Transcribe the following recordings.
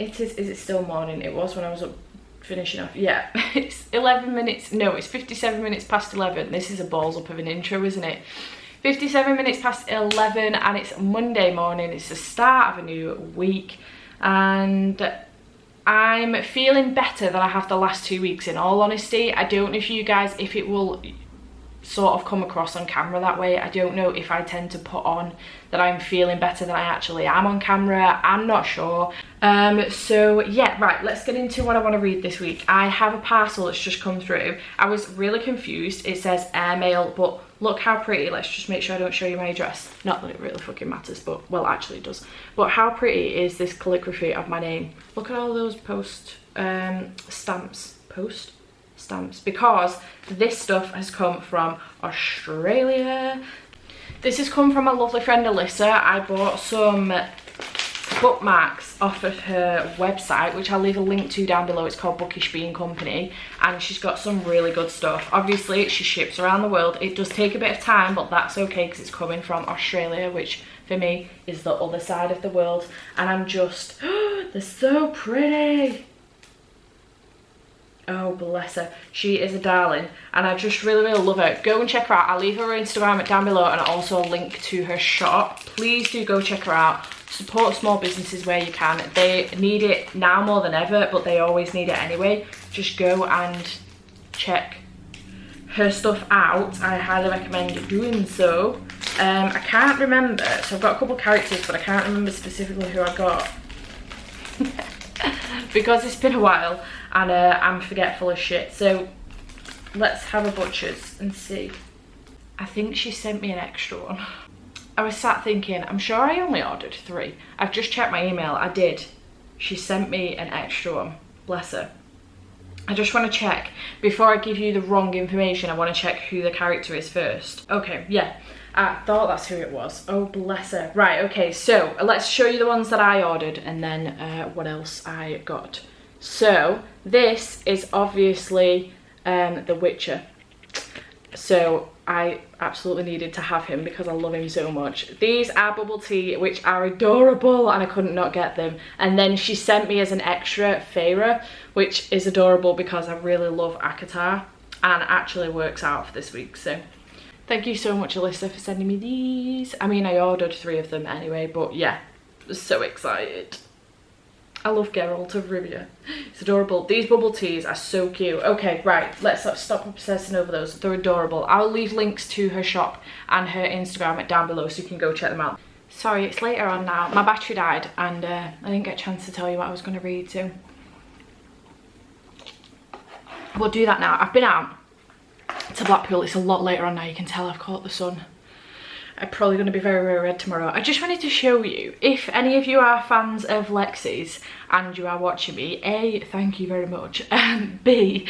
It is it still morning? It was when I was up finishing off. Yeah, it's 11 minutes, no, it's 57 minutes past 11. This is a balls up of an intro, isn't it? 57 minutes past 11 and it's Monday morning. It's the start of a new week and I'm feeling better than I have the last 2 weeks, in all honesty. I don't know if you guys, if it will sort of come across on camera that way. I don't know if I tend to put on that I'm feeling better than I actually am on camera. I'm not sure. So yeah, right, let's get into what I want to read this week. I have a parcel that's just come through. I was really confused. It says airmail, but look how pretty. Let's just make sure I don't show you my address. Not that it really fucking matters, but well, actually it does. But how pretty is this calligraphy of my name? Look at all those stamps, because this stuff has come from Australia. This has come from my lovely friend Alyssa. I bought some bookmarks off of her website, which I'll leave a link to down below. It's called Bookish Bean Company, and she's got some really good stuff. Obviously she ships around the world. It does take a bit of time, but that's okay because it's coming from Australia, which for me is the other side of the world. And I'm just, they're so pretty. Oh, bless her. She is a darling and I just really love her. Go and check her out. I'll leave her Instagram down below and also a link to her shop. Please do go check her out. Support small businesses where you can. They need it now more than ever, but they always need it anyway. Just go and check her stuff out. I highly recommend doing so. I can't remember, so I've got a couple characters, but I can't remember specifically who I got. Because it's been a while and I'm forgetful as shit. So let's have a butcher's and see. I think she sent me an extra one. I was sat thinking, I'm sure I only ordered 3. I've just checked my email. I did. She sent me an extra one. Bless her. I just want to check, before I give you the wrong information, I want to check who the character is first. Okay, yeah. I thought that's who it was. Oh, bless her. Right, okay, so let's show you the ones that I ordered and then what else I got. So this is obviously The Witcher. So I absolutely needed to have him because I love him so much. These are bubble tea, which are adorable and I couldn't not get them. And then she sent me as an extra Feyre, which is adorable because I really love Akatar and actually works out for this week. So thank you so much, Alyssa, for sending me these. I mean, I ordered 3 of them anyway, but yeah, so excited. I love Geralt of Rivia. It's adorable. These bubble teas are so cute. Okay, right, let's stop obsessing over those. They're adorable. I'll leave links to her shop and her Instagram down below so you can go check them out. Sorry, it's later on now. My battery died and I didn't get a chance to tell you what I was going to read, so we'll do that now. I've been out to Blackpool. It's a lot later on now. You can tell I've caught the sun. I'm probably going to be very red tomorrow. I just wanted to show you, if any of you are fans of Lexi's and you are watching me, A, thank you very much, and B,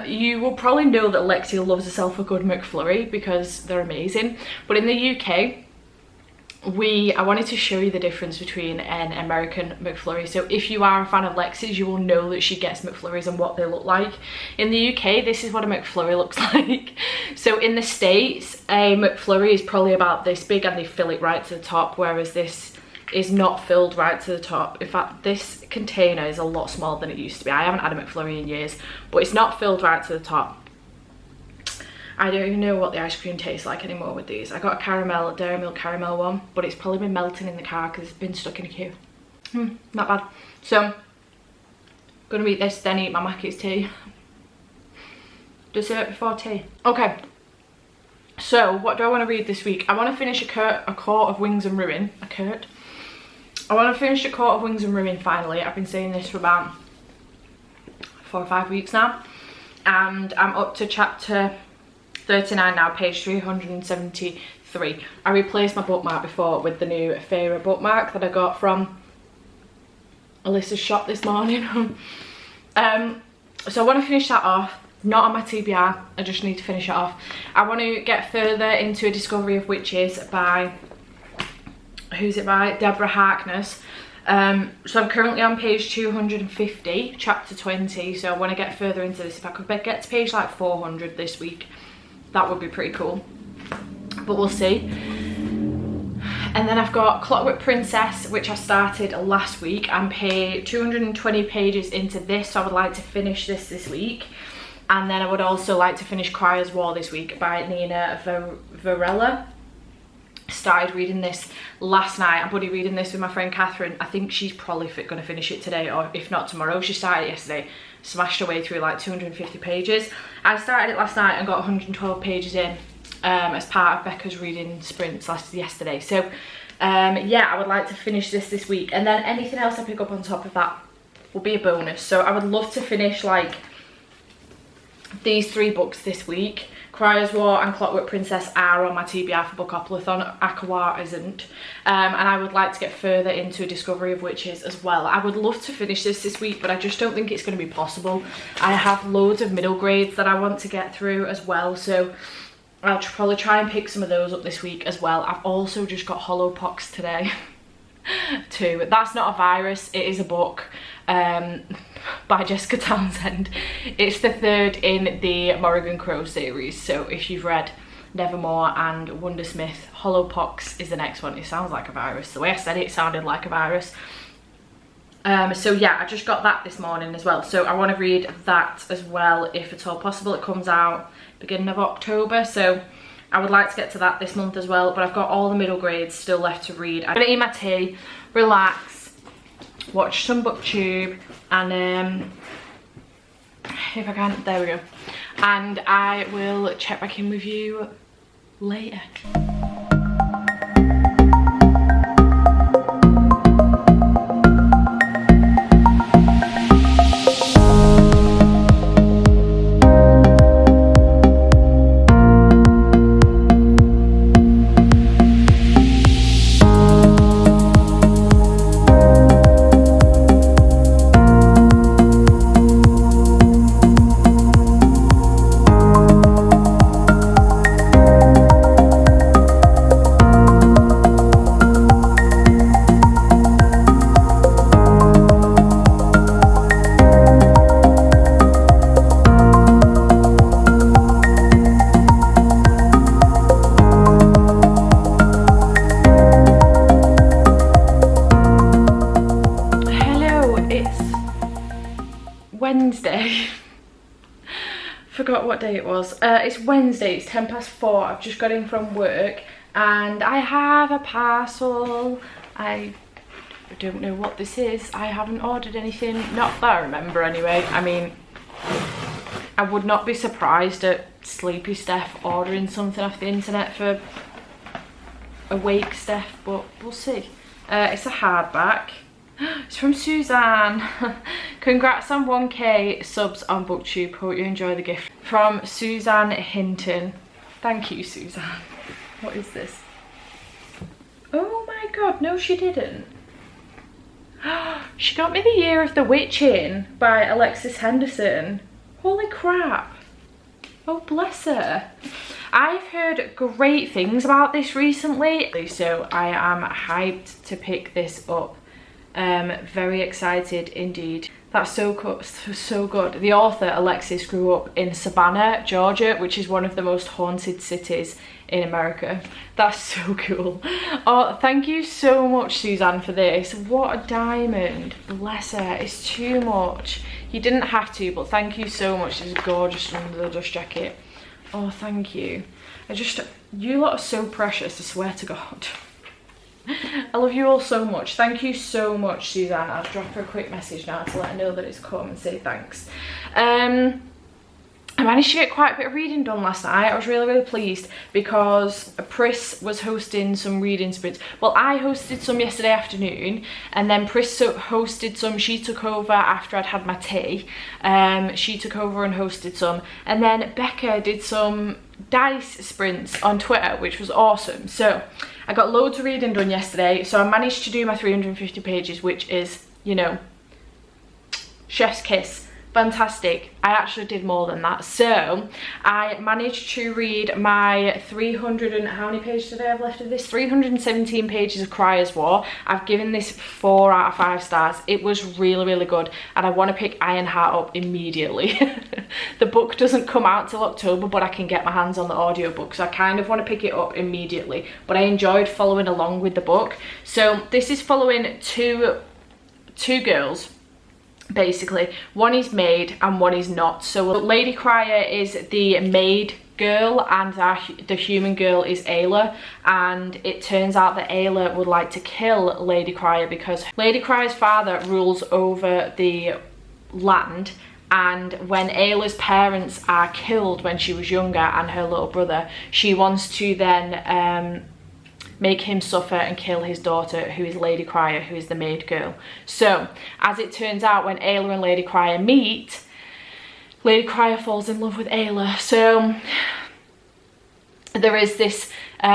you will probably know that Lexi loves herself a good McFlurry because they're amazing. But in the UK, I wanted to show you the difference between an American McFlurry. So if you are a fan of Lexi's, you will know that she gets McFlurries and what they look like. In the UK, this is what a McFlurry looks like. So in the States, a McFlurry is probably about this big and they fill it right to the top, whereas this is not filled right to the top. In fact, this container is a lot smaller than it used to be. I haven't had a McFlurry in years, but it's not filled right to the top. I don't even know what the ice cream tastes like anymore with these. I got a dairy milk caramel one, but it's probably been melting in the car because it's been stuck in a queue. Not bad. So, I'm gonna eat this, then eat my Mackey's tea. Dessert before tea. Okay. So, what do I want to read this week? I want to finish a Court of Wings and Ruin. I want to finish A Court of Wings and Ruin finally. I've been saying this for about 4 or 5 weeks now. And I'm up to chapter 39 now, page 373. I replaced my bookmark before with the new Feyre bookmark that I got from Alyssa's shop this morning. So I want to finish that off. Not on my TBR, I just need to finish it off. I want to get further into A Discovery of Witches by, who's it by? Deborah Harkness. So I'm currently on page 250, chapter 20, so I want to get further into this. If I could get to page like 400 this week, that would be pretty cool, but we'll see. And then I've got Clockwork Princess, which I started last week. I'm 220 pages into this, so I would like to finish this week. And then I would also like to finish Cryer's War this week by Nina Varela. Started reading this last night. I'm buddy reading this with my friend Catherine. I think she's probably going to finish it today, or if not tomorrow. She started it yesterday, smashed her way through like 250 pages. I started it last night and got 112 pages in as part of Becca's reading sprints yesterday. So yeah, I would like to finish this week, and then anything else I pick up on top of that will be a bonus. So I would love to finish like these 3 books this week. Cryer's War and Clockwork Princess are on my TBR for Bookoplathon. Akawar isn't. And I would like to get further into Discovery of Witches as well. I would love to finish this week, but I just don't think it's going to be possible. I have loads of middle grades that I want to get through as well, so I'll probably try and pick some of those up this week as well. I've also just got Hollowpox today too. That's not a virus, it is a book by Jessica Townsend. It's the 3rd in the Morrigan Crow series, so if you've read Nevermore and Wondersmith, Hollowpox is the next one. It sounds like a virus. The way I said it sounded like a virus. So yeah, I just got that this morning as well, so I want to read that as well if at all possible. It comes out beginning of October, so I would like to get to that this month as well, but I've got all the middle grades still left to read. I'm gonna eat my tea, relax, watch some booktube, and if I can, there we go, and I will check back in with you later. Wednesday. Forgot what day it was. It's Wednesday, it's 4:10. I've just got in from work and I have a parcel. I don't know what this is. I haven't ordered anything, not that I remember anyway. I mean, I would not be surprised at Sleepy Steph ordering something off the internet for awake Steph, but we'll see. It's a hardback. It's from Suzanne. Congrats on 1k subs on BookTube. Hope you enjoy the gift. From Suzanne Hinton. Thank you, Suzanne. What is this? Oh my god, no she didn't. She got me The Year of the Witch in by Alexis Henderson. Holy crap. Oh bless her. I've heard great things about this recently, so I am hyped to pick this up. Very excited indeed. That's so good. The author Alexis grew up in Savannah, Georgia, which is one of the most haunted cities in America. That's so cool. Oh, thank you so much, Suzanne, for this. What a diamond. Bless her. It's too much. You didn't have to, but thank you so much. This is gorgeous under the dust jacket. Oh, thank you. You lot are so precious, I swear to God. I love you all so much. Thank you so much, Suzanne. I'll drop her a quick message now to let her know that it's come and say thanks. I managed to get quite a bit of reading done last night. I was really pleased because Pris was hosting some reading sprints. Well, I hosted some yesterday afternoon, and then Pris hosted some. She took over after I'd had my tea. She took over and hosted some, and then Becca did some dice sprints on Twitter, which was awesome. So I got loads of reading done yesterday, so I managed to do my 350 pages, which is, you know, chef's kiss fantastic. I actually did more than that. So I managed to read my 300 and how many pages did I have left of this? 317 pages of Cryer's War. I've given this 4 out of 5 stars. It was really, really good, and I want to pick Ironheart up immediately. The book doesn't come out till October, but I can get my hands on the audiobook, so I kind of want to pick it up immediately. But I enjoyed following along with the book. So this is following two girls. Basically, one is maid and one is not. So Lady Crier is the maid girl and the human girl is Ayla, and it turns out that Ayla would like to kill Lady Crier because Lady Crier's father rules over the land, and when Ayla's parents are killed when she was younger and her little brother, she wants to then make him suffer and kill his daughter, who is Lady Crier, who is the maid girl. So as it turns out, when Ayla and Lady Crier meet, Lady Crier falls in love with Ayla. So there is this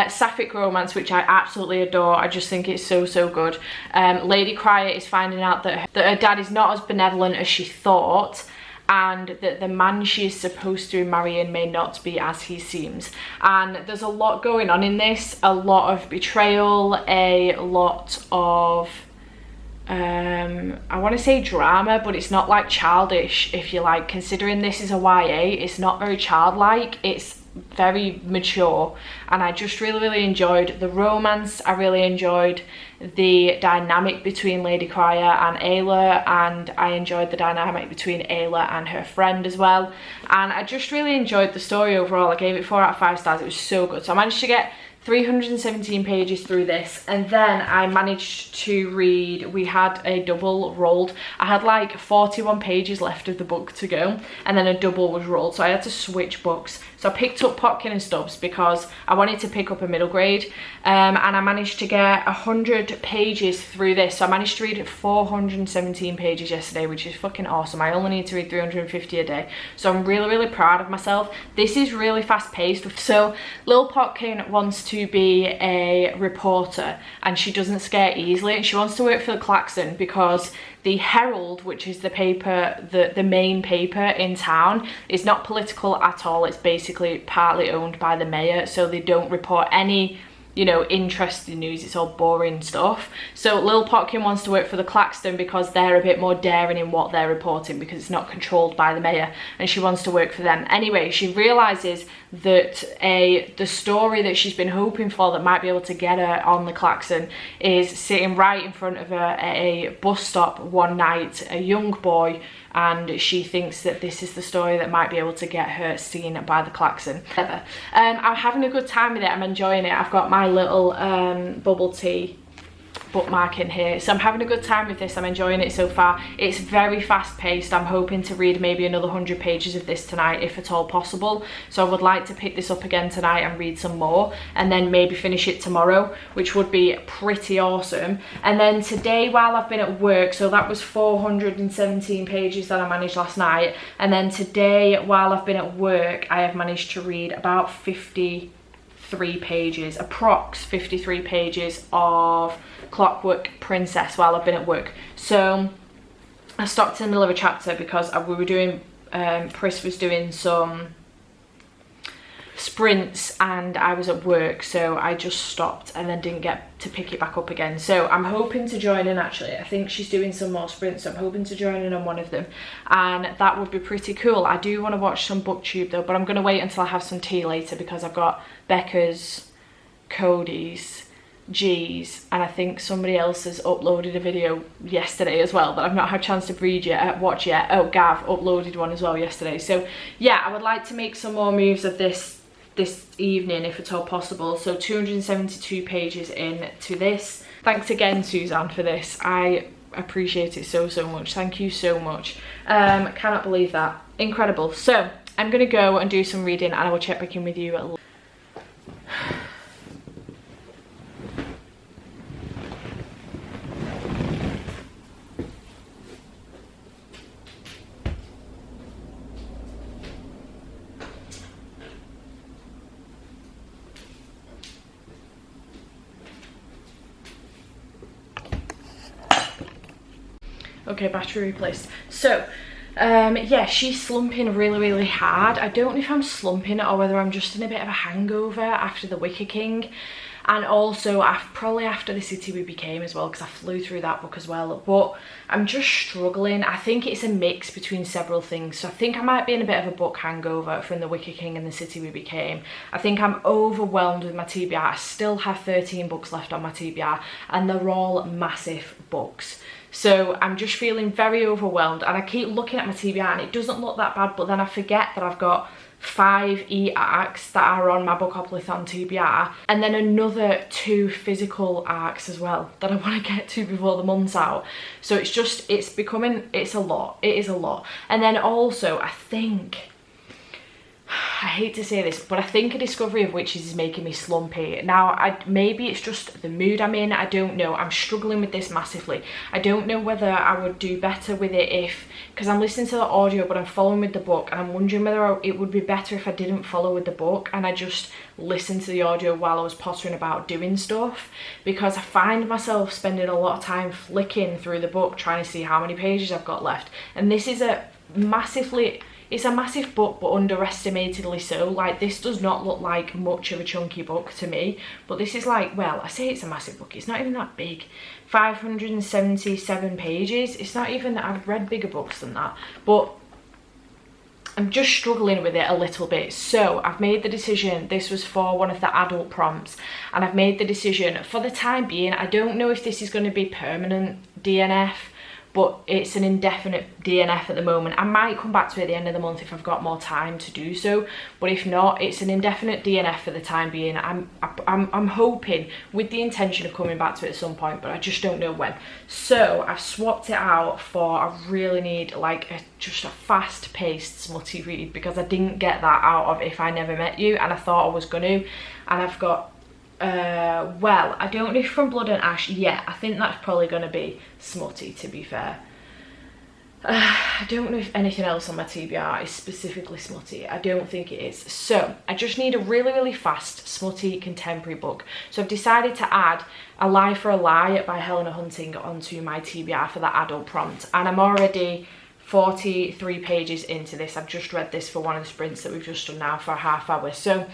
sapphic romance which I absolutely adore. I just think it's so, so good. Lady Crier is finding out that her dad is not as benevolent as she thought, and that the man she is supposed to be marrying may not be as he seems. And there's a lot going on in this, a lot of betrayal, a lot of I want to say drama, but it's not like childish, if you like. Considering this is a YA, it's not very childlike, it's very mature, and I just really, really enjoyed the romance. I really enjoyed the dynamic between Lady Crier and Ayla, and I enjoyed the dynamic between Ayla and her friend as well, and I just really enjoyed the story overall. I gave it 4 out of 5 stars. It was so good. So I managed to get 317 pages through this, and then I managed to read, we had a double rolled. I had like 41 pages left of the book to go, and then a double was rolled, so I had to switch books. So I picked up Potkin and Stubbs because I wanted to pick up a middle grade, and I managed to get 100 pages through this. So I managed to read 417 pages yesterday, which is fucking awesome. I only need to read 350 a day, so I'm really, really proud of myself. This is really fast paced. So Lil Potkin wants to be a reporter, and she doesn't scare easily, and she wants to work for the Klaxon because the Herald, which is the paper, the main paper in town, is not political at all. It's basically partly owned by the mayor, so they don't report any, you know, interesting news. It's all boring stuff. So Lil Potkin wants to work for the Klaxon because they're a bit more daring in what they're reporting, because it's not controlled by the mayor, and she wants to work for them. Anyway, she realizes that the story that she's been hoping for that might be able to get her on the Klaxon is sitting right in front of her at a bus stop one night, a young boy, and she thinks that this is the story that might be able to get her seen by the Klaxon. I'm having a good time with it. I'm enjoying it. I've got my little bubble tea bookmark in here, so I'm having a good time with this. I'm enjoying it so far. It's very fast paced. I'm hoping to read maybe another 100 pages of this tonight, if at all possible. So I would like to pick this up again tonight and read some more, and then maybe finish it tomorrow, which would be pretty awesome. And then today, while I've been at work, so that was 417 pages that I managed last night, and then today while I've been at work, I have managed to read about 53 pages, approx 53 pages of Clockwork Princess while I've been at work. So I stopped in the middle of a chapter because we were doing, Pris was doing some sprints and I was at work, so I just stopped and then didn't get to pick it back up again. So I'm hoping to join in, actually. I think she's doing some more sprints, so I'm hoping to join in on one of them, and that would be pretty cool. I do want to watch some booktube though, but I'm going to wait until I have some tea later, because I've got Becca's, Cody's, G's, and I think somebody else has uploaded a video yesterday as well that I've not had a chance to watch yet. Oh, Gav uploaded one as well yesterday. So yeah, I would like to make some more moves of this evening, if at all possible. So 272 pages into this. Thanks again, Suzanne, for this. I appreciate it so, so much. Thank you so much. Cannot believe that. Incredible. So I'm gonna go and do some reading, and I will check back in with you at okay, battery replaced. So Yeah, she's slumping really hard. I don't know if I'm slumping or whether I'm just in a bit of a hangover after the Wicker King, and also probably after The City We Became as well, because I flew through that book as well. But I'm just struggling. I think it's a mix between several things. So I think I might be in a bit of a book hangover from the Wicker King and The City We Became. I think I'm overwhelmed with my TBR. I still have 13 books left on my TBR, and they're all massive books. So I'm just feeling very overwhelmed, and I keep looking at my TBR and it doesn't look that bad, but then I forget that I've got 5 e-arcs that are on my Bookoplathon TBR, and then another 2 physical arcs as well that I want to get to before the month's out. So it's a lot. It is a lot. And then also I think, I hate to say this, but I think A Discovery of Witches is making me slumpy. Now, maybe it's just the mood I'm in, I don't know. I'm struggling with this massively. I don't know whether I would do better with it because I'm listening to the audio but I'm following with the book, and I'm wondering whether it would be better if I didn't follow with the book and I just listened to the audio while I was pottering about doing stuff, because I find myself spending a lot of time flicking through the book trying to see how many pages I've got left. And this is it's a massive book, but underestimatedly so. Like, this does not look like much of a chunky book to me, but this is like, well, I say it's a massive book, it's not even that big. 577 pages. It's not even, I've read bigger books than that, but I'm just struggling with it a little bit. So I've made the decision, this was for one of the adult prompts, and I've made the decision for the time being. I don't know if this is going to be permanent DNF, but it's an indefinite DNF at the moment. I might come back to it at the end of the month if I've got more time to do so, but if not, it's an indefinite DNF for the time being. I'm hoping, with the intention of coming back to it at some point, but I just don't know when. So I've swapped it out for, I really need like just a fast-paced smutty read, because I didn't get that out of If I Never Met You, and I thought I was going to, and I've got well, I don't know if From Blood and Ash yet. I think that's probably going to be smutty, to be fair. I don't know if anything else on my TBR is specifically smutty. I don't think it is. So I just need a really fast smutty contemporary book. So I've decided to add A Lie for a Lie by Helena Hunting onto my TBR for that adult prompt, and I'm already 43 pages into this. I've just read this for one of the sprints that we've just done now for a half hour. So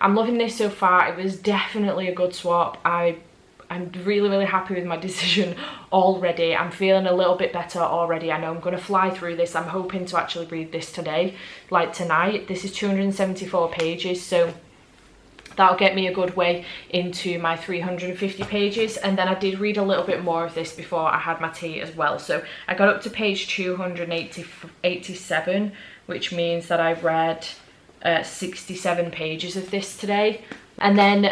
I'm loving this so far. It was definitely a good swap. I'm really happy with my decision already. I'm feeling a little bit better already. I know I'm going to fly through this. I'm hoping to actually read this today, like tonight. This is 274 pages, so that'll get me a good way into my 350 pages. And then I did read a little bit more of this before I had my tea as well. So I got up to page 287, which means that I've read 67 pages of this today. And then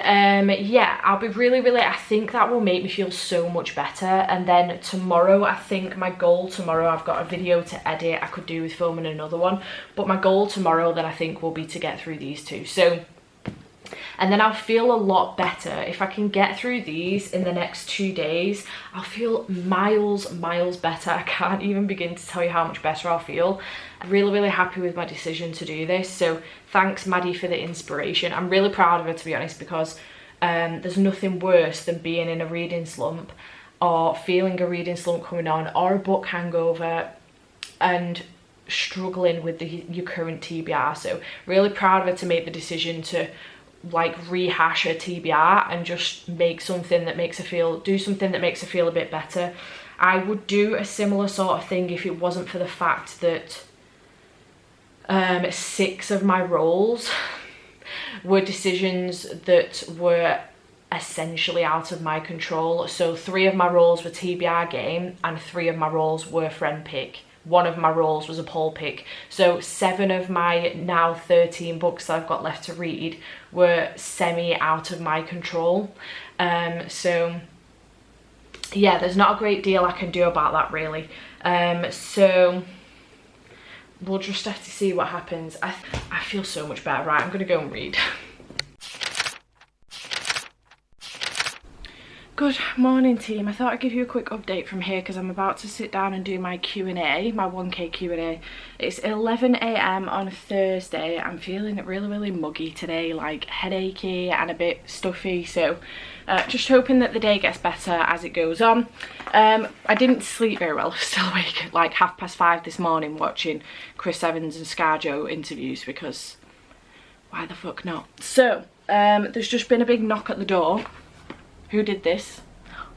yeah, I'll be really, I think that will make me feel so much better. And then tomorrow, I think my goal tomorrow, I've got a video to edit. I could do with filming another one, but my goal tomorrow then I think will be to get through these 2. So, and then I'll feel a lot better. If I can get through these in the next 2 days, I'll feel miles better. I can't even begin to tell you how much better I'll feel. I'm really happy with my decision to do this. So thanks, Maddie, for the inspiration. I'm really proud of her, to be honest, because there's nothing worse than being in a reading slump, or feeling a reading slump coming on, or a book hangover, and struggling with your current TBR. So really proud of her to make the decision to like rehash her TBR and just make something that makes her feel, do something that makes her feel a bit better. I would do a similar sort of thing if it wasn't for the fact that 6 of my roles were decisions that were essentially out of my control. So 3 of my roles were TBR game, and 3 of my roles were friend pick. 1 of my roles was a poll pick. So 7 of my now 13 books that I've got left to read were semi out of my control. So yeah, there's not a great deal I can do about that, really. So we'll just have to see what happens. I feel so much better. Right, I'm gonna go and read. Good morning team. I thought I'd give you a quick update from here because I'm about to sit down and do my Q&A, my 1k Q&A. It's 11 AM on Thursday. I'm feeling really muggy today, like headachy and a bit stuffy, so just hoping that the day gets better as it goes on. I didn't sleep very well. I was still awake at like 5:30 this morning watching Chris Evans and ScarJo interviews because why the fuck not? So there's just been a big knock at the door. Who did this?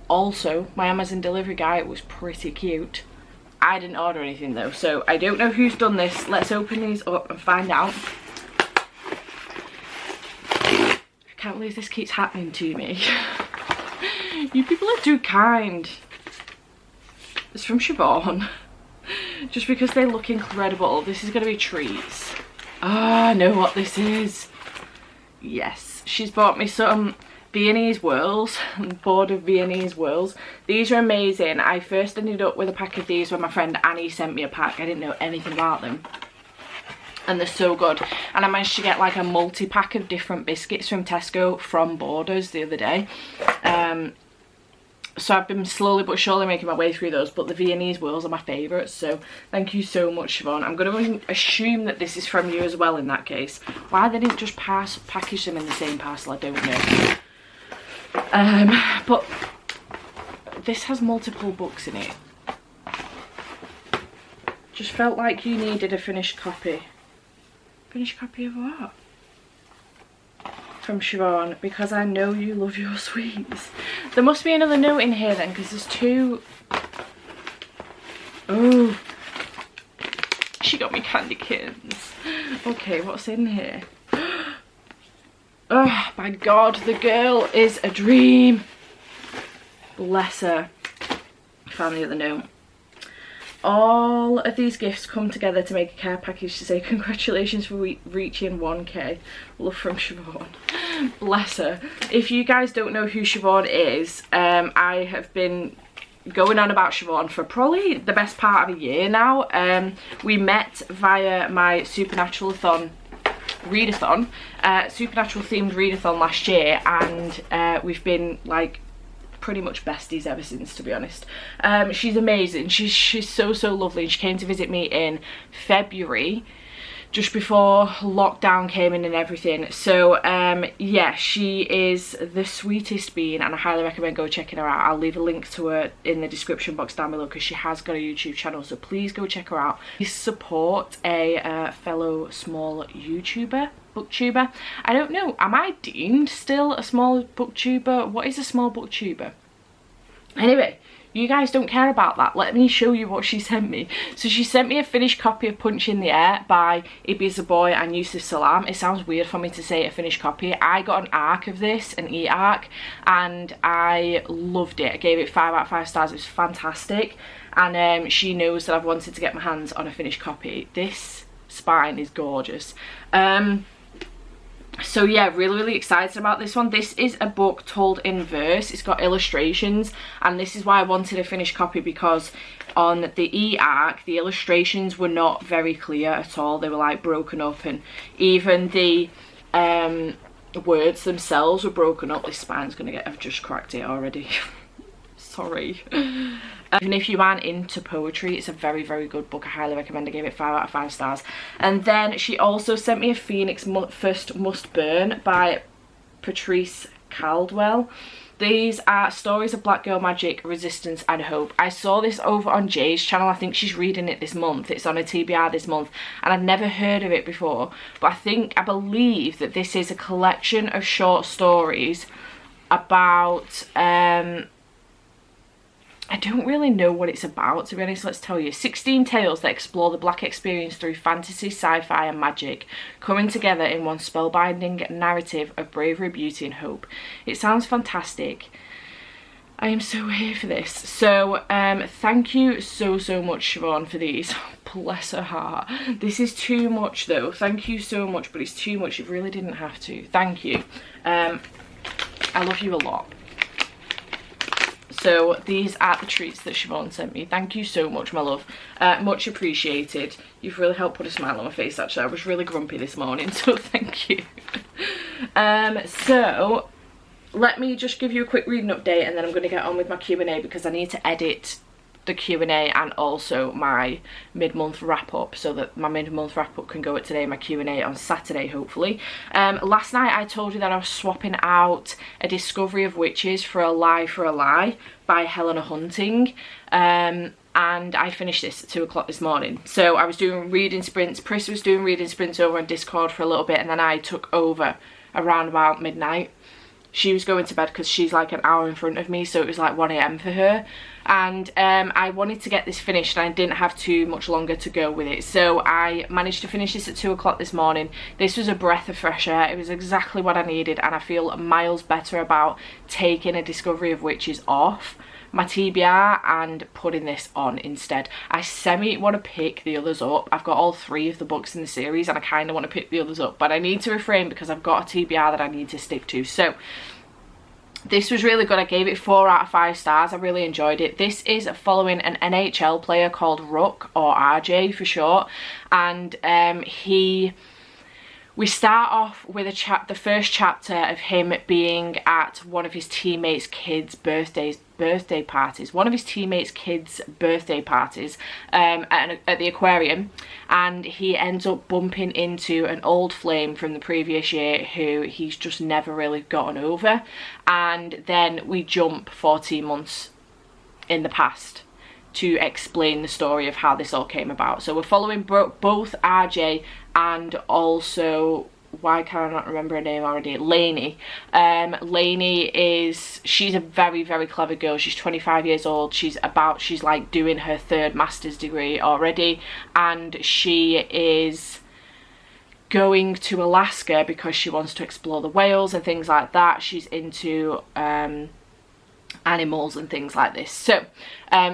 Also, my Amazon delivery guy was pretty cute. I didn't order anything though, so I don't know who's done this. Let's open these up and find out. I can't believe this keeps happening to me. You people are too kind. It's from Siobhan. Just because they look incredible. This is going to be treats. Ah, I know what this is. Yes, she's bought me some Viennese whirls, board of Viennese whirls. These are amazing. I first ended up with a pack of these when my friend Annie sent me a pack. I didn't know anything about them. And they're so good. And I managed to get like a multi-pack of different biscuits from Tesco from Borders the other day. So I've been slowly but surely making my way through those, but the Viennese whirls are my favourites, so thank you so much, Siobhan. I'm going to assume that this is from you as well in that case. Why they didn't just package them in the same parcel, I don't know. But this has multiple books in it. Just felt like you needed a finished copy. Finished copy of what? From Siobhan, because I know you love your sweets. There must be another note in here then, because there's two. Oh, she got me candy kittens. Okay, what's in here? Oh my god, the girl is a dream. Bless her. Found the other note. All of these gifts come together to make a care package to say congratulations for reaching 1k. Love from Siobhan. Bless her. If you guys don't know who Siobhan is, I have been going on about Siobhan for probably the best part of a year now. We met via my Supernatural-a-thon readathon, Supernatural themed readathon last year, and we've been like pretty much besties ever since, to be honest. She's amazing. She's so lovely. She came to visit me in February, just before lockdown came in and everything. So yeah, she is the sweetest being, and I highly recommend go checking her out. I'll leave a link to her in the description box down below because she has got a YouTube channel, so please go check her out. Please support a fellow small YouTuber, booktuber. I don't know, am I deemed still a small booktuber? What is a small booktuber? Anyway, you guys don't care about that. Let me show you what she sent me. So she sent me a finished copy of Punch in the Air by Ibiza Boy and Yusuf Salam. It sounds weird for me to say a finished copy. I got an ARC of this, an e-ARC, and I loved it. I gave it 5 out of 5 stars. It was fantastic. And she knows that I've wanted to get my hands on a finished copy. This spine is gorgeous. So yeah, really excited about this one. This is a book told in verse. It's got illustrations, and this is why I wanted a finished copy, because on the e-ARC the illustrations were not very clear at all. They were like broken up, and even the words themselves were broken up. This spine's gonna get, I've just cracked it already. Sorry. Even if you aren't into poetry, it's a very good book. I highly recommend. I gave it 5 out of 5 stars. And then she also sent me a Phoenix First Must Burn by Patrice Caldwell. These are stories of black girl magic, resistance and hope. I saw this over on Jay's channel. I think she's reading it this month. It's on a TBR this month, and I've never heard of it before, but I believe that this is a collection of short stories about I don't really know what it's about, to be honest. Let's tell you. 16 tales that explore the black experience through fantasy, sci-fi and magic, coming together in one spellbinding narrative of bravery, beauty and hope. It sounds fantastic. I am so here for this. So thank you so much, Siobhan, for these. Bless her heart. This is too much though. Thank you so much, but it's too much. It really didn't have to. Thank you. I love you a lot. So these are the treats that Siobhan sent me. Thank you so much, my love. Much appreciated. You've really helped put a smile on my face, actually. I was really grumpy this morning, so thank you. So let me just give you a quick reading update, and then I'm going to get on with my Q&A because I need to edit the Q&A and also my mid-month wrap-up, so that my mid-month wrap-up can go at today, my Q&A on Saturday, hopefully. Last night I told you that I was swapping out A Discovery of Witches for A Lie by Helena Hunting, and I finished this at 2 o'clock this morning. So I was doing reading sprints, Pris was doing reading sprints over on Discord for a little bit, and then I took over around about midnight. She was going to bed because she's like an hour in front of me, so it was like 1 AM for her. And I wanted to get this finished, and I didn't have too much longer to go with it. So I managed to finish this at 2 o'clock this morning. This was a breath of fresh air. It was exactly what I needed, and I feel miles better about taking A Discovery of Witches off my TBR and putting this on instead. I semi want to pick the others up. I've got all 3 of the books in the series, and I kind of want to pick the others up, but I need to refrain because I've got a TBR that I need to stick to. So this was really good. I gave it 4 out of 5 stars. I really enjoyed it. This is following an NHL player called Rook, or RJ for short, and we start off with the first chapter of him being at one of his teammates' kids' birthday parties. One of his teammates' kids' birthday parties at the aquarium, and he ends up bumping into an old flame from the previous year who he's just never really gotten over. And then we jump 14 months in the past to explain the story of how this all came about. So we're following both RJ and also, why can I not remember her name already, Lainey. Lainey she's a very, very clever girl. She's 25 years old. She's like doing her 3rd master's degree already, and she is going to Alaska because she wants to explore the whales and things like that. She's into animals and things like this. So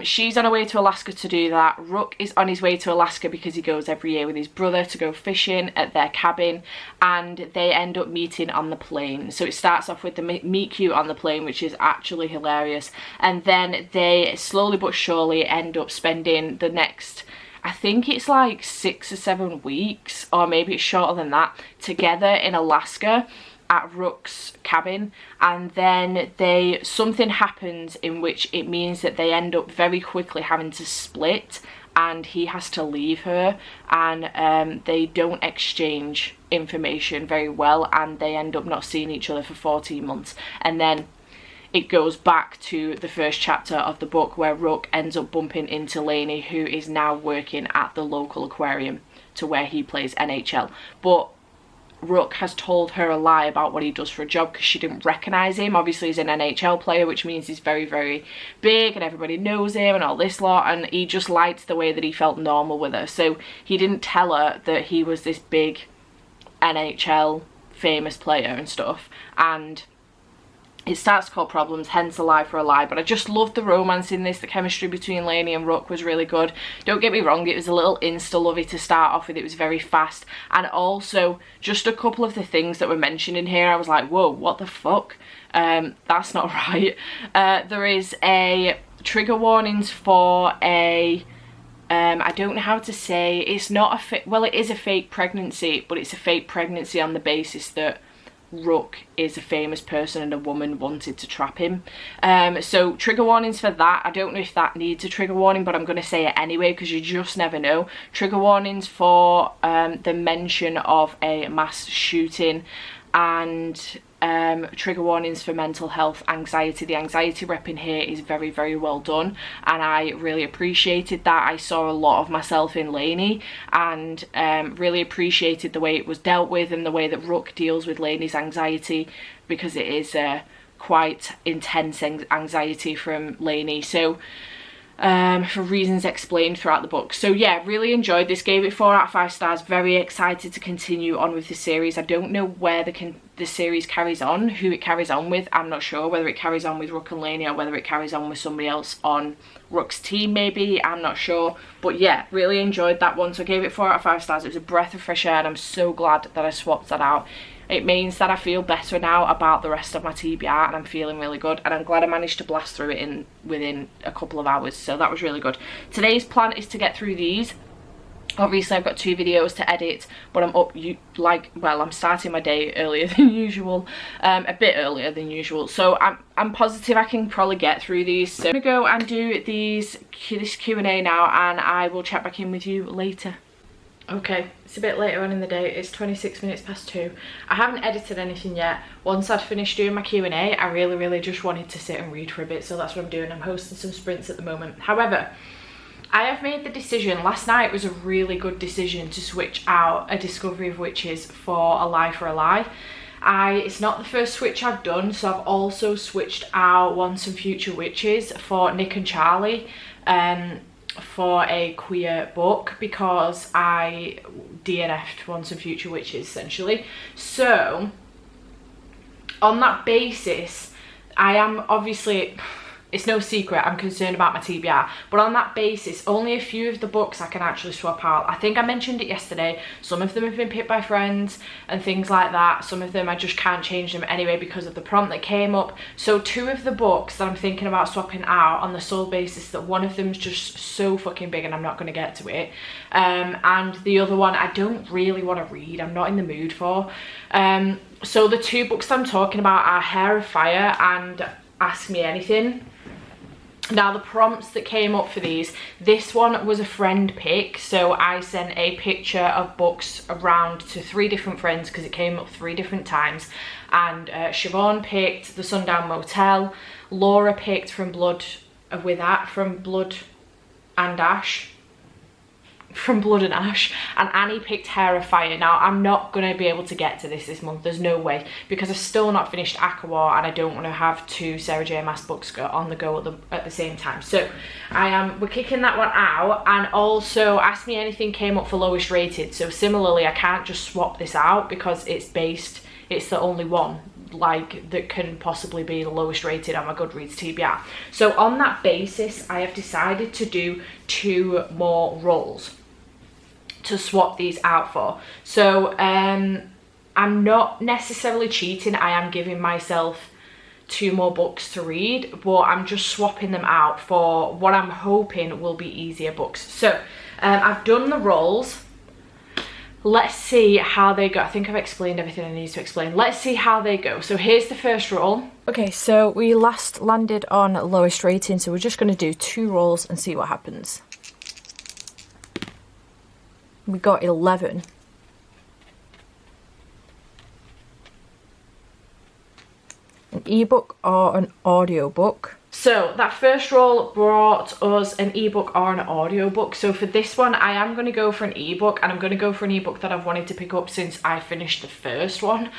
she's on her way to Alaska to do that. Rook is on his way to Alaska because he goes every year with his brother to go fishing at their cabin, and they end up meeting on the plane. So it starts off with the meet cute on the plane, which is actually hilarious, and then they slowly but surely end up spending the next, I think it's like 6 or 7 weeks, or maybe it's shorter than that, together in Alaska at Rook's cabin. And then something happens in which it means that they end up very quickly having to split, and he has to leave her, and they don't exchange information very well, and they end up not seeing each other for 14 months. And then it goes back to the first chapter of the book where Rook ends up bumping into Lainey, who is now working at the local aquarium to where he plays NHL. But Rook has told her a lie about what he does for a job because she didn't recognise him. Obviously he's an NHL player, which means he's very, very big and everybody knows him and all this lot, and he just liked the way that he felt normal with her. So he didn't tell her that he was this big NHL famous player and stuff, and it starts to cause problems, hence A Lie for a Lie. But I just loved the romance in this. The chemistry between Lainey and Rook was really good. Don't get me wrong, it was a little insta-lovey to start off with. It was very fast, and also just a couple of the things that were mentioned in here, I was like, whoa, what the fuck? That's not right. There is a trigger warnings for a I don't know how to say, it's not a well, it is a fake pregnancy, but it's a fake pregnancy on the basis that Rook is a famous person and a woman wanted to trap him. So trigger warnings for that. I don't know if that needs a trigger warning, but I'm going to say it anyway because you just never know. Trigger warnings for the mention of a mass shooting, and trigger warnings for mental health, anxiety. The anxiety rep in here is very, very well done, and I really appreciated that. I saw a lot of myself in Lainey, and really appreciated the way it was dealt with and the way that Rook deals with Lainey's anxiety, because it is quite intense anxiety from Lainey. So for reasons explained throughout the book. So yeah, really enjoyed this, gave it 4 out of 5 stars, very excited to continue on with the series. I don't know where the series carries on, who it carries on with. I'm not sure whether it carries on with Rook and Lainey or whether it carries on with somebody else on Rook's team maybe, I'm not sure. But yeah, really enjoyed that one, so I gave it 4 out of 5 stars. It was a breath of fresh air, and I'm so glad that I swapped that out. It means that I feel better now about the rest of my TBR, and I'm feeling really good, and I'm glad I managed to blast through it within a couple of hours, so that was really good. Today's plan is to get through these. Obviously I've got 2 videos to edit, but I'm starting my day earlier than usual, a bit earlier than usual, so I'm positive I can probably get through these. So I'm gonna go and do this Q&A now, and I will check back in with you later. Okay, it's a bit later on in the day. It's 26 minutes past 2. I haven't edited anything yet. Once I'd finished doing my Q&A, I really just wanted to sit and read for a bit, so that's what I'm doing. I'm hosting some sprints at the moment. However, I have made the decision, last night was a really good decision, to switch out A Discovery of Witches for A Lie for a Lie. It's not the first switch I've done, so I've also switched out Once and Future Witches for Nick and Charlie for a queer book, because I DNF'd Once and Future Witches essentially. So on that basis, I am obviously, it's no secret, I'm concerned about my TBR, but on that basis, only a few of the books I can actually swap out. I think I mentioned it yesterday, some of them have been picked by friends and things like that. Some of them I just can't change them anyway because of the prompt that came up. So 2 of the books that I'm thinking about swapping out, on the sole basis that one of them's just so fucking big and I'm not going to get to it, and the other one I don't really want to read, I'm not in the mood for. So the 2 books that I'm talking about are Hair of Fire and Ask Me Anything. Now the prompts that came up for these, this one was a friend pick, so I sent a picture of books around to 3 different friends because it came up 3 different times, and Siobhan picked The Sundown Motel, Laura picked From Blood and Ash, and Annie picked Hair of Fire. Now I'm not going to be able to get to this month, there's no way, because I've still not finished Akawar and I don't want to have 2 Sarah J Maas books on the go at the same time. So we're kicking that one out. And also Ask Me Anything came up for lowest rated, so similarly I can't just swap this out because it's the only one like that can possibly be the lowest rated on my Goodreads TBR. So on that basis, I have decided to do 2 more rolls to swap these out for. So I'm not necessarily cheating, I am giving myself 2 more books to read, but I'm just swapping them out for what I'm hoping will be easier books. So I've done the rolls. Let's see how they go. I think I've explained everything I need to explain. Let's see how they go. So here's the first roll. Okay, so we last landed on lowest rating, so we're just going to do 2 rolls and see what happens. We got 11. An ebook or an audiobook? So that first roll brought us an ebook or an audiobook. So for this one, I am going to go for an ebook, and I'm going to go for an ebook that I've wanted to pick up since I finished the first one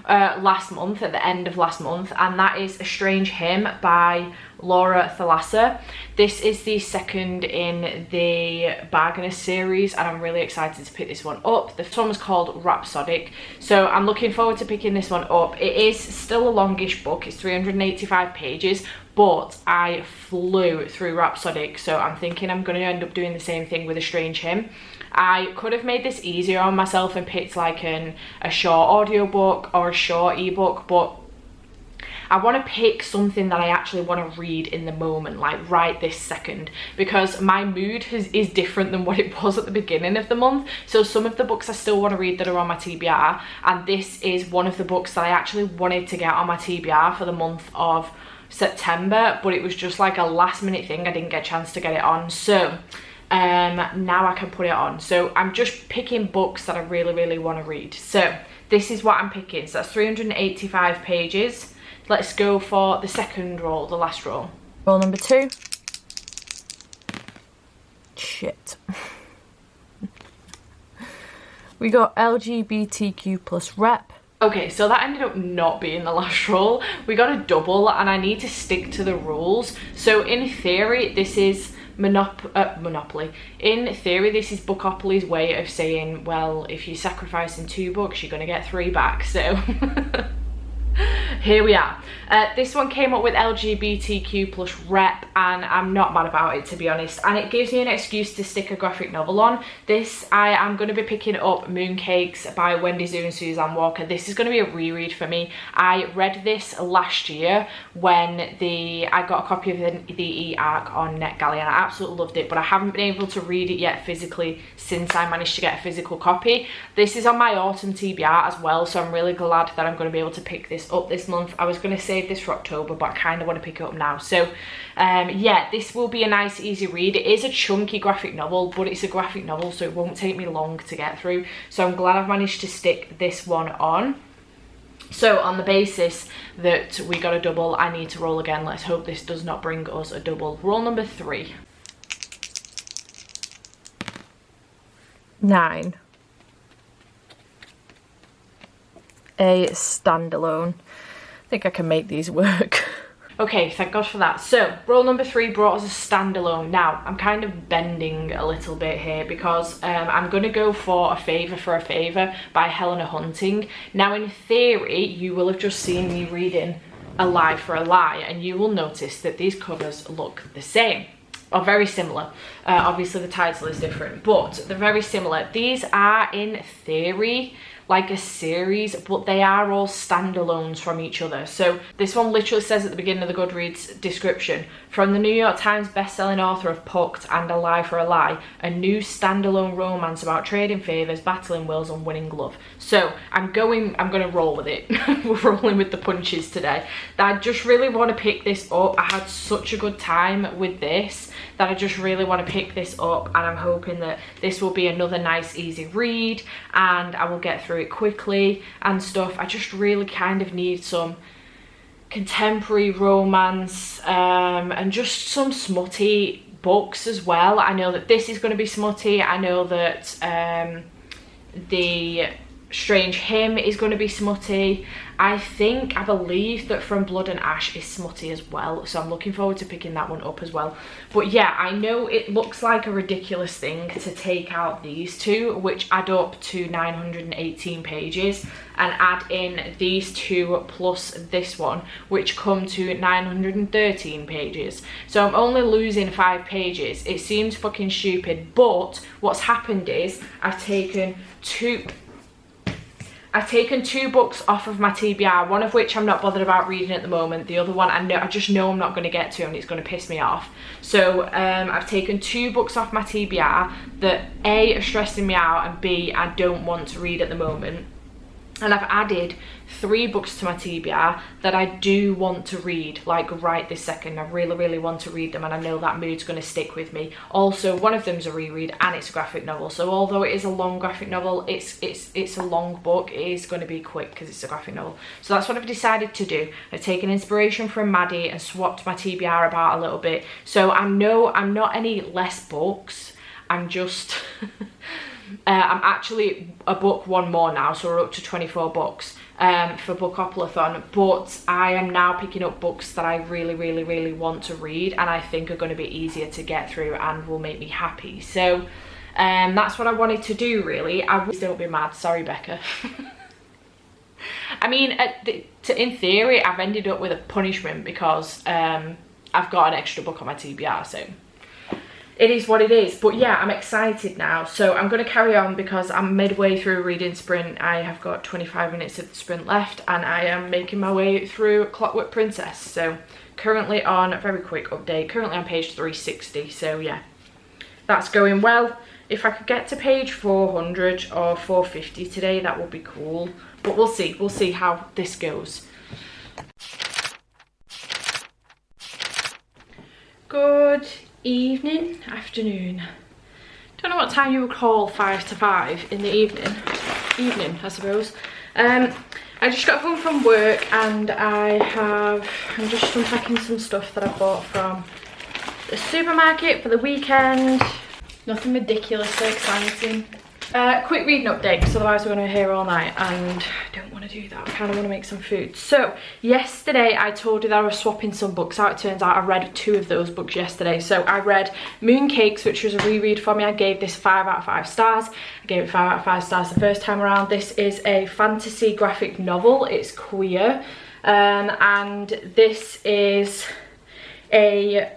last month, at the end of last month, and that is A Strange Hymn by Laura Thalassa. This is the second in the Bargainers series, and I'm really excited to pick this one up. The first one was called Rhapsodic, so I'm looking forward to picking this one up. It is still a longish book, it's 385 pages, but I flew through Rhapsodic, so I'm thinking I'm going to end up doing the same thing with A Strange Hymn. I could have made this easier on myself and picked like a short audiobook or a short ebook, but I want to pick something that I actually want to read in the moment, like right this second, because my mood is different than what it was at the beginning of the month. So some of the books I still want to read that are on my TBR, and this is one of the books that I actually wanted to get on my TBR for the month of September, but it was just like a last minute thing, I didn't get a chance to get it on. So now I can put it on. So I'm just picking books that I really want to read. So this is what I'm picking. So that's 385 pages. Let's go for the second roll, the last roll. Roll number 2. Shit. We got LGBTQ plus rep. Okay, so that ended up not being the last roll. We got a double, and I need to stick to the rules. So in theory, this is Monopoly. In theory, this is Bookopoly's way of saying, well, if you're sacrificing 2 books, you're going to get 3 back. So here we are. This one came up with LGBTQ plus rep, and I'm not mad about it, to be honest, and it gives me an excuse to stick a graphic novel on. This, I am going to be picking up Mooncakes by Wendy Zhu and Suzanne Walker. This is going to be a reread for me. I read this last year when I got a copy of the E-Arc on NetGalley, and I absolutely loved it, but I haven't been able to read it yet physically since I managed to get a physical copy. This is on my autumn TBR as well, so I'm really glad that I'm going to be able to pick this up this month. I was going to save this for October, but I kind of want to pick it up now. So yeah, this will be a nice easy read. It is a chunky graphic novel, but it's a graphic novel, so it won't take me long to get through. So I'm glad I've managed to stick this one on. So on the basis that we got a double, I need to roll again. Let's hope this does not bring us a double. Roll number 3. 9. A standalone. I think I can make these work. Okay, thank God for that. So roll number 3 brought us a standalone. Now I'm kind of bending a little bit here because I'm going to go for A Favour by Helena Hunting. Now in theory you will have just seen me reading A Lie for a Lie, and you will notice that these covers look the same or very similar. Obviously the title is different, but they're very similar. These are in theory like a series, but they are all standalones from each other. So this one literally says at the beginning of the Goodreads description, from the New York Times bestselling author of Pucked and A Lie for a Lie, a new standalone romance about trading favours, battling wills and winning love. So I'm gonna roll with it. We're rolling with the punches today. I just really want to pick this up. I had such a good time with this that I just really want to pick this up, and I'm hoping that this will be another nice easy read and I will get through it quickly and stuff. I just really kind of need some contemporary romance and just some smutty books as well. I know that this is going to be smutty. I know that the Strange Hymn is going to be smutty. I believe that From Blood and Ash is smutty as well, so I'm looking forward to picking that one up as well. But yeah, I know it looks like a ridiculous thing to take out these two, which add up to 918 pages, and add in these two plus this one, which come to 913 pages. So I'm only losing 5 pages. It seems fucking stupid, but what's happened is I've taken two books off of my TBR, one of which I'm not bothered about reading at the moment. The other one I just know I'm not going to get to, and it's going to piss me off. So I've taken 2 books off my TBR that A, are stressing me out, and B, I don't want to read at the moment. And I've added 3 books to my TBR that I do want to read, like right this second. I really want to read them, and I know that mood's going to stick with me. Also, one of them's a reread and it's a graphic novel, so although it is a long graphic novel, it's a long book. It is going to be quick because it's a graphic novel. So that's what I've decided to do. I've taken inspiration from Maddie and swapped my TBR about a little bit. So I'm not any less books. I'm just I'm actually a book one more now, so we're up to 24 books for Bookoplathon, but I am now picking up books that I really want to read, and I think are going to be easier to get through and will make me happy. So that's what I wanted to do, really. Don't be mad, sorry Becca. I mean, in theory I've ended up with a punishment because I've got an extra book on my TBR, so it is what it is. But yeah, I'm excited now, so I'm going to carry on because I'm midway through a reading sprint. I have got 25 minutes of the sprint left, and I am making my way through Clockwork Princess. So currently on, a very quick update, currently on page 360. So yeah, that's going well. If I could get to page 400 or 450 today, that would be cool, but we'll see how this goes. Good evening, afternoon. Don't know what time you would call 5 to 5 in the evening I suppose. I just got home from work, and I'm just unpacking some stuff that I bought from the supermarket for the weekend. Nothing ridiculously exciting. Quick reading update, because otherwise we're going to be here all night, and I don't want to do that. I kind of want to make some food. So yesterday I told you that I was swapping some books out. It turns out I read 2 of those books yesterday. So I read Mooncakes, which was a reread for me. I gave this 5 out of 5 stars. I gave it 5 out of 5 stars the first time around. This is a fantasy graphic novel. It's queer. and this is a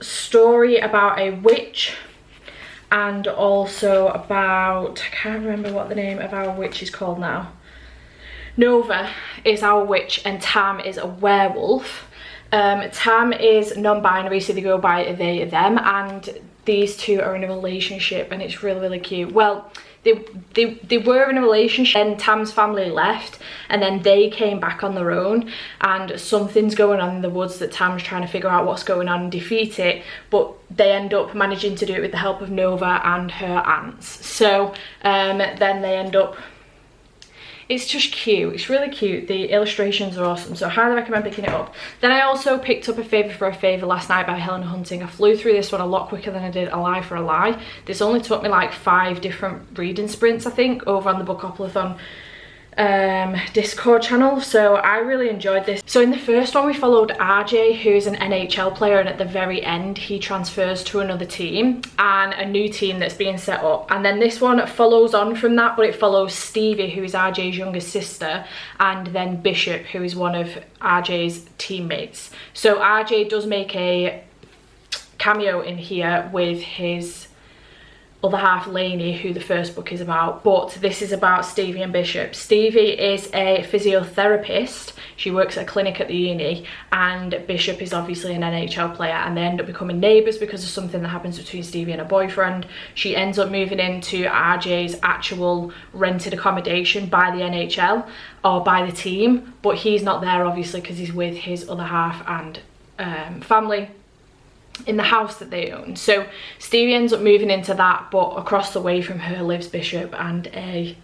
story about a witch, and also about, I can't remember what the name of our witch is called now. Nova is our witch and Tam is a werewolf. Tam is non-binary, so they go by they, them, and these two are in a relationship, and it's really, really cute. Well, they were in a relationship, and Tam's family left, and then they came back on their own, and something's going on in the woods that Tam's trying to figure out what's going on and defeat it, but they end up managing to do it with the help of Nova and her aunts. So then they end up, it's just cute, it's really cute. The illustrations are awesome, so I highly recommend picking it up. Then I also picked up A Favour for a Favour last night by Helena Hunting. I flew through this one a lot quicker than I did A Lie for a Lie. This only took me like 5 different reading sprints, I think, over on the Bookoplathon Discord channel, so I really enjoyed this. So in the first one we followed RJ, who's an NHL player, and at the very end he transfers to another team and a new team that's being set up, and then this one follows on from that, but it follows Stevie, who is RJ's younger sister, and then Bishop, who is one of RJ's teammates. So RJ does make a cameo in here with his other half, Lainey, who the first book is about, but this is about Stevie and Bishop. Stevie is a physiotherapist, she works at a clinic at the uni, and Bishop is obviously an NHL player, and they end up becoming neighbours because of something that happens between Stevie and her boyfriend. She ends up moving into RJ's actual rented accommodation by the NHL, or by the team, but he's not there obviously because he's with his other half and family in the house that they own. So Stevie ends up moving into that, but across the way from her lives Bishop, and a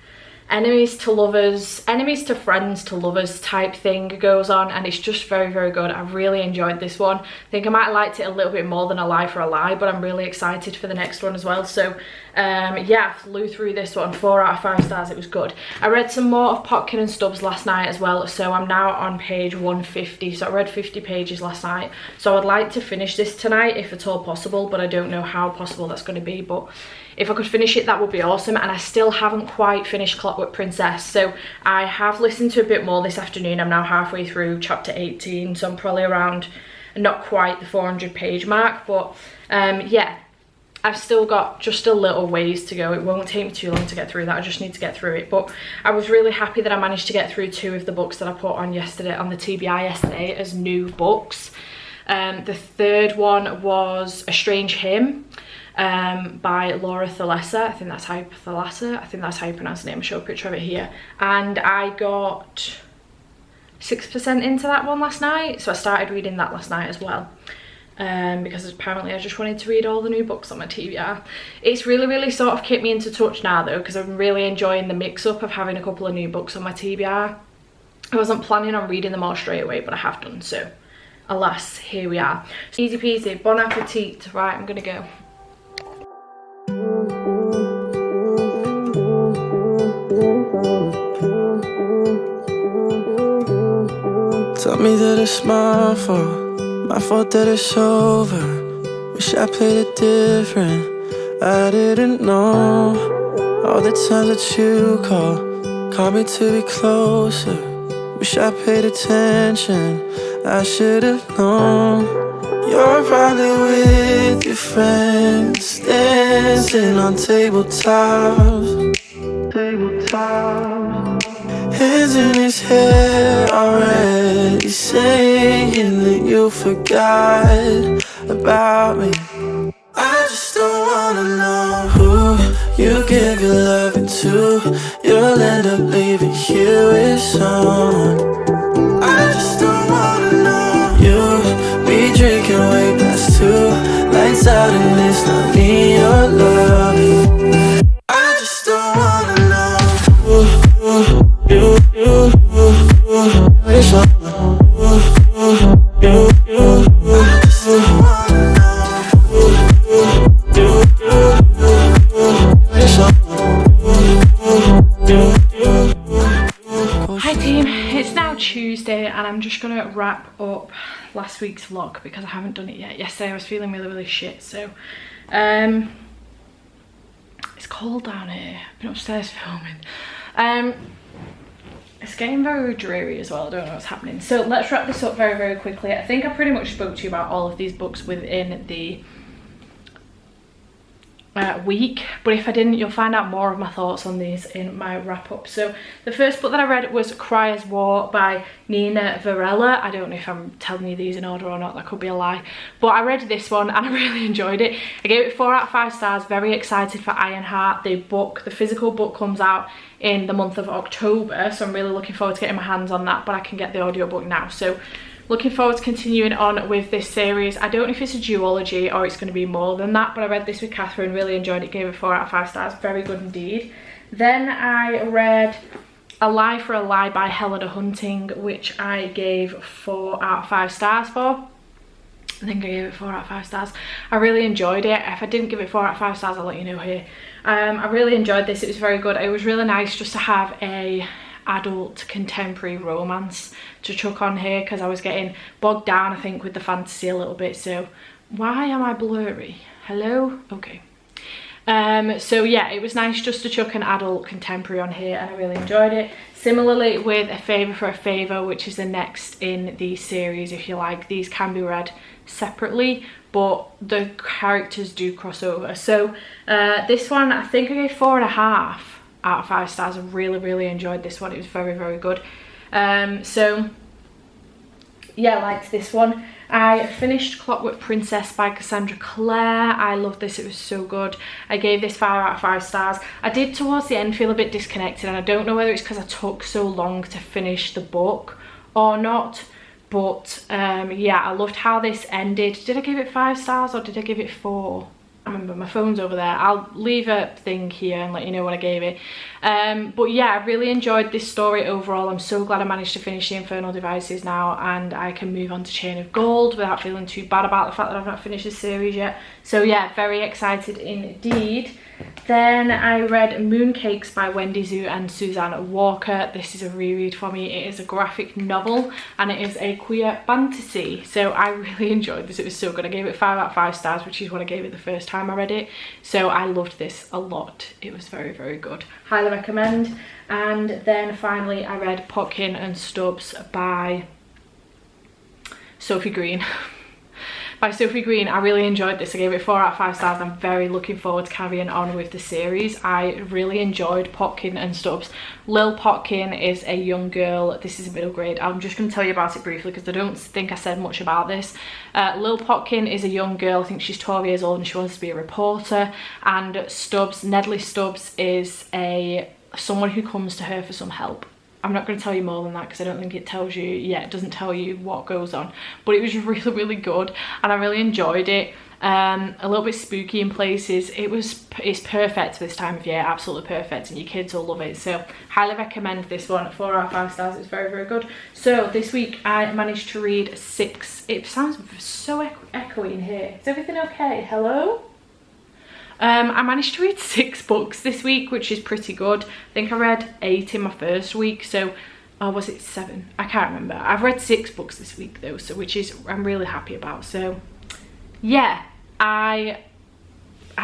enemies to lovers, enemies to friends to lovers type thing goes on, and it's just very, very good. I really enjoyed this one. I think I might have liked it a little bit more than A Lie for a Lie, but I'm really excited for the next one as well. So yeah, I flew through this one, 4 out of 5 stars. It was good. I read some more of Potkin and Stubbs last night as well, so I'm now on page 150. So I read 50 pages last night, so I'd like to finish this tonight if at all possible, but I don't know how possible that's going to be. But if I could finish it, that would be awesome. And I still haven't quite finished Clockwork Princess, so I have listened to a bit more this afternoon. I'm now halfway through chapter 18, so I'm probably around, not quite the 400 page mark, but yeah, I've still got just a little ways to go. It won't take me too long to get through that. I just need to get through it. But I was really happy that I managed to get through 2 of the books that I put on yesterday, on the TBI yesterday, as new books. The third one was A Strange Hymn by Laura Thalessa. I think that's how you pronounce the name. I'll show a picture of it here. And I got 6% into that one last night, so I started reading that last night as well. Because apparently I just wanted to read all the new books on my TBR. It's really, really sort of kept me into touch now though, because I'm really enjoying the mix-up of having a couple of new books on my TBR. I wasn't planning on reading them all straight away, but I have done, so alas, here we are. Easy peasy, bon appetit. Right, I'm gonna go. Tell me that it's my fault that it's over. Wish I played it different, I didn't know. All the times that you called me to be closer. Wish I paid attention, I should've known. You're probably with your friends, dancing on tabletops. Hands in his hair already, saying that you forgot about me. I just don't wanna know who you give your loving to. You'll end up leaving here with someone. I just don't wanna know you be drinking way past 2, lights out and it's not me you're loving. I just don't wanna know you it's all you I just don't wanna know it's all. Hi team, it's now Tuesday and I'm just gonna wrap up last week's vlog because I haven't done it yet. Yesterday I was feeling really, really shit, so it's cold down here. I've been upstairs filming. It's getting very dreary as well. I don't know what's happening. So let's wrap this up very, very quickly. I think I pretty much spoke to you about all of these books within the week, but if I didn't, you'll find out more of my thoughts on these in my wrap up. So the first book that I read was Cry as War by Nina Varela. I don't know if I'm telling you these in order or not, that could be a lie, but I read this one and I really enjoyed it. I gave it 4 out of 5 stars. Very excited for Ironheart. The physical book comes out in the month of October, so I'm really looking forward to getting my hands on that, but I can get the audiobook now. So looking forward to continuing on with this series. I don't know if it's a duology or it's going to be more than that, but I read this with Catherine, really enjoyed it, gave it 4 out of 5 stars. Very good indeed. Then I read A Lie for a Lie by Helena Hunting, which I gave 4 out of 5 stars for. I think I gave it 4 out of 5 stars. I really enjoyed it. If I didn't give it 4 out of 5 stars, I'll let you know here. I really enjoyed this. It was very good. It was really nice just to have a adult contemporary romance to chuck on here, because I was getting bogged down, I think, with the fantasy a little bit. So why am I blurry? Hello? Okay. So yeah, it was nice just to chuck an adult contemporary on here, and I really enjoyed it. Similarly with A Favour for a Favour, which is the next in the series, if you like. These can be read separately, but the characters do cross over. So this one, I think I gave 4.5 out of 5 stars. I really enjoyed this one. It was very good. So yeah, I liked this one. I finished Clockwork Princess by Cassandra Clare. I loved this. It was so good. I gave this 5 out of 5 stars. I did towards the end feel a bit disconnected, and I don't know whether it's because I took so long to finish the book or not, but yeah, I loved how this ended. Did I give it 5 stars or did I give it 4? I remember, my phone's over there. I'll leave a thing here and let you know what I gave it. But yeah, I really enjoyed this story overall. I'm so glad I managed to finish the Infernal Devices now, and I can move on to Chain of Gold without feeling too bad about the fact that I've not finished this series yet. So yeah, very excited indeed. Then I read Mooncakes by Wendy Zhu and Suzanne Walker. This is a reread for me. It is a graphic novel and it is a queer fantasy. So I really enjoyed this. It was so good. I gave it 5 out of 5 stars, which is what I gave it the first time I read it. So I loved this a lot. It was very good. Highly recommend. And then finally I read Potkin and Stubbs by Sophie Green. By Sophie Green. I really enjoyed this. I gave it 4 out of 5 stars. I'm very looking forward to carrying on with the series. I really enjoyed Potkin and Stubbs. Lil Potkin is a young girl. This is a middle grade. I'm just going to tell you about it briefly because I don't think I said much about this. Lil Potkin is a young girl. I think she's 12 years old and she wants to be a reporter. And Stubbs, Nedley Stubbs, is someone who comes to her for some help. I'm not going to tell you more than that because I don't think it tells you, yeah, it doesn't tell you what goes on, but it was really good and I really enjoyed it. A little bit spooky in places. It's perfect for this time of year, absolutely perfect, and your kids will love it. So highly recommend this one. 4 out of 5 stars. It's very good. So this week I managed to read 6. It sounds so echoey in here. Is everything okay? Hello? I managed to read 6 books this week, which is pretty good. I think I read 8 in my first week, so, or was it 7? I can't remember. I've read 6 books this week though, so which is I'm really happy about. So yeah, I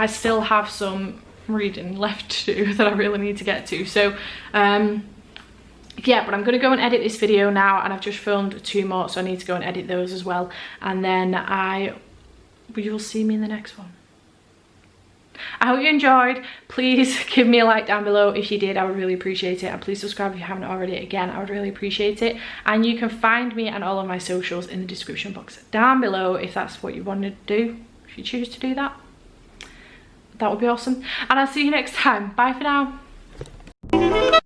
still have some reading left to do that I really need to get to. So yeah, but I'm gonna go and edit this video now, and I've just filmed 2 more, so I need to go and edit those as well, and then you'll see me in the next one. I hope you enjoyed. Please give me a like down below if you did. I would really appreciate it, and please subscribe if you haven't already. Again, I would really appreciate it. And you can find me and all of my socials in the description box down below if that's what you want to do. If you choose to do that, that would be awesome. And I'll see you next time. Bye for now.